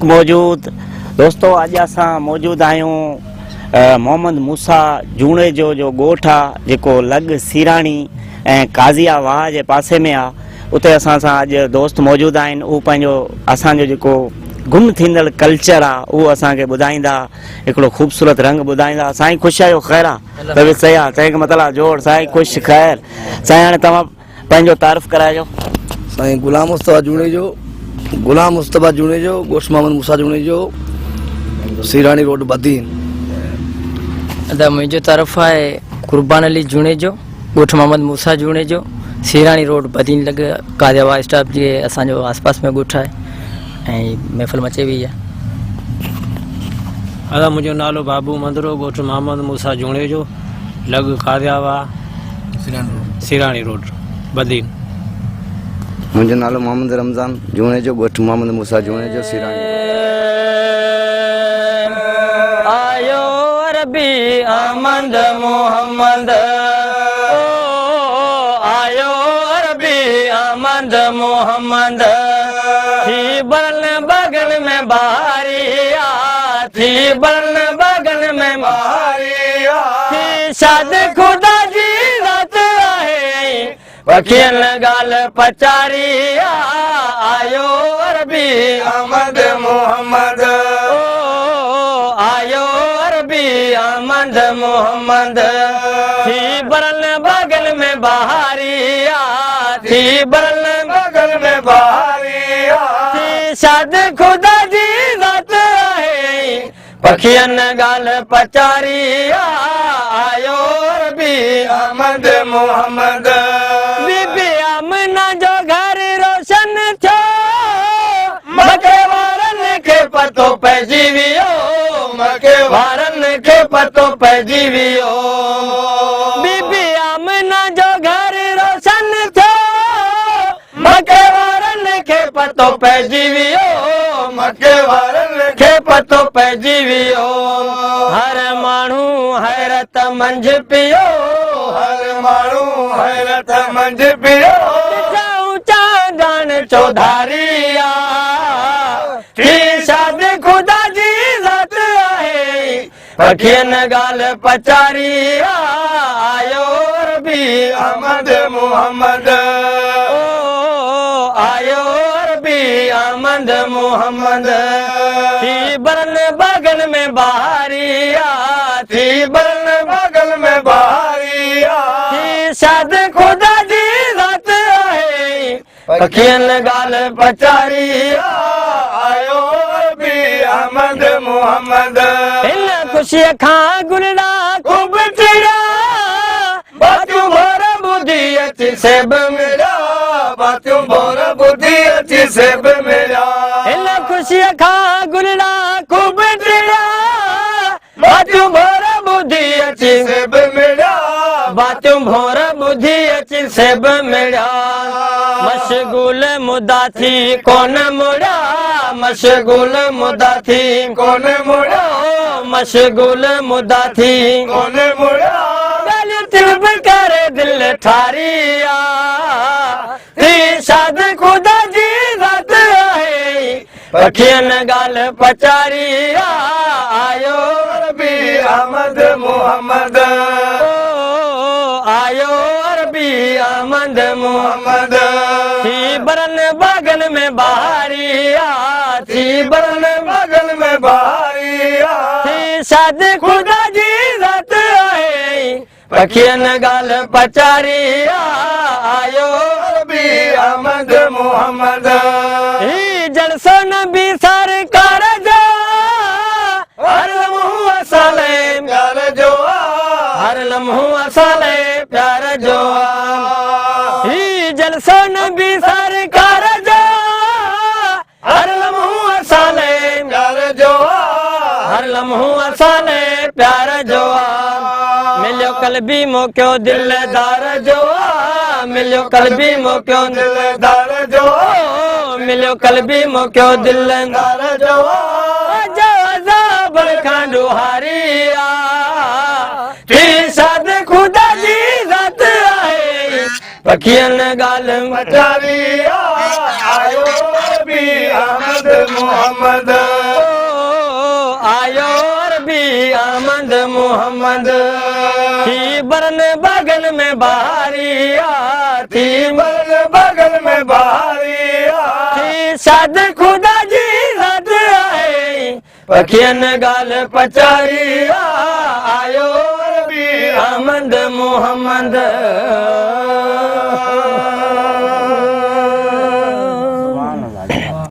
मौजूद दोस्तों अज असां मौजूद आहियूं मोहम्मद मूसा जूणे जो गोठ आहे जेको लग सीराणी ऐं काज़िया वाह जे पासे में आहे। उते असां सां अॼु दोस्त मौजूद आहिनि। उहो पंहिंजो असांजो जेको गुम थींदड़ कल्चर आहे उहो असांखे ॿुधाईंदा, हिकिड़ो ख़ूबसूरत रंग ॿुधाईंदा। साईं ख़ुशि आहियो? ख़ैर आहे? तबियत सही आहे? चई मतिलबु जोड़ साईं ख़ुशि ख़ैर। साईं हाणे तव्हां पंहिंजो तारीफ़ कराइजो। साईं गुलाम मुस्तफ़ा जूणे जो गोश मोहम्मद मूसा जूणे जो सीरानी रोड बदीन। अदा मुझे तरफ है कुर्बान अली जूणे जो गोठ मोहम्मद मूसा जूणे जो सीरानी रोड बदीन लग कादियावा स्टाफ जे असांजो आसपास में गोठ है महफिल मचे हुई है। अदा मुझो नालो बाबू मंदरो गोठ मोहम्मद मूसा जूणे जो लग कादियावा सीरानी रोड बदीन। मुझो नालो मोहम्मद रमजान जूणे जो गोठ मोहम्मद मूसा जूणे जो सीरानी। आयो अरबी अहमद मोहम्मद आयो अरबी अहमद मोहम्मद थी बरन बगन में बारिया थी बरन बगन में बारिया थी शाद खुदा जी रात आहे वखियन गाल पचारिया आयो अरबी अहमद मोहम्मद आयो अरबी अहमद मोहम्मद थी बरन बगन में बहारिया थी बरन बगन में बहारिया थी शाद खुदा जी रात आहे पखियन गाल पचारिया आयो अरबी अहमद मोहम्मद। बीबी आमना जो घर रोशन थियो मके वारन के पतो पइजी वियो मके वारन के पतो पइजी वियो। बीबी आमना जो घर रोशन थियो मके वारन के पतो पइजी वियो मके वारन के पतो पइजी वियो। हर माण्हू हैरत मंझ पियो हर माण्हू हैरत मंझ पियो चांदन चौधारिया थी शाद खुदा जी रात आहे पखियन गाल पचारिया आयो अरबी अहमद मोहम्मद आयो अरबी अहमद मोहम्मद थी बरन बगन में बहारिया थी बरन बगन में बहारिया थी शाद खुदा जी रात आहे पखियन गाल पचारिया आयो अरबी अहमद मोहम्मद। इन खुशी खां गुलड़ा खूब चिड़ा बातूं भोर बुद्धि अची सेब मिला बातूं भोर बुद्धि अची सेब मिला। इन खुशी खां गुलड़ा खूब चिड़ा बातूं भोर बुद्धि अची सेब मिला बातूं भोर बुद्धि अची सेब मिला। मशगूल मुदा थी कौन मुड़ा मशगूल मुदा थी कौन मुड़ा मशगूल मुदा थी कौन मुड़ा गल तिलब करे दिल ठारिया थी शाद खुदा जी रात आहे पखियन गाल पचारिया आयो अरबी अहमद मोहम्मद आयो अरबी अहमद मोहम्मद थी बरन बगन में बहारिया थी बरन बगन में बहारिया थी शाद खुदा जी रात आहे पखियन गाल पचारिया आयो अरबी अहमद मोहम्मद। ही जलसो नबी सरकार जो हर लम्हो असाले प्यार जो हर लम्हो असाले प्यार जो ही जलसो नबी सरकार जो हर लम्हो असाले प्यार जो हर लम्हो असाले प्यार जो मिलियो कल्बी मोकियो दिलदार जो मिलियो कल्बी मोकियो दिलदार जो मिलियो कल्बी मोकियो दिलदार जो अज़ाब खां ॾुहारिया थी शाद खुदा जी रात आहे पखियन गाल पचारिया आयो अरबी अहमद मोहम्मद। आमद मोहम्मद थी बरन बगल में बारिया थी बरन बगल में बारिया थी साद खुदा जी रद आए पखियन गाल पचारिया आयो रबी आमद मोहम्मद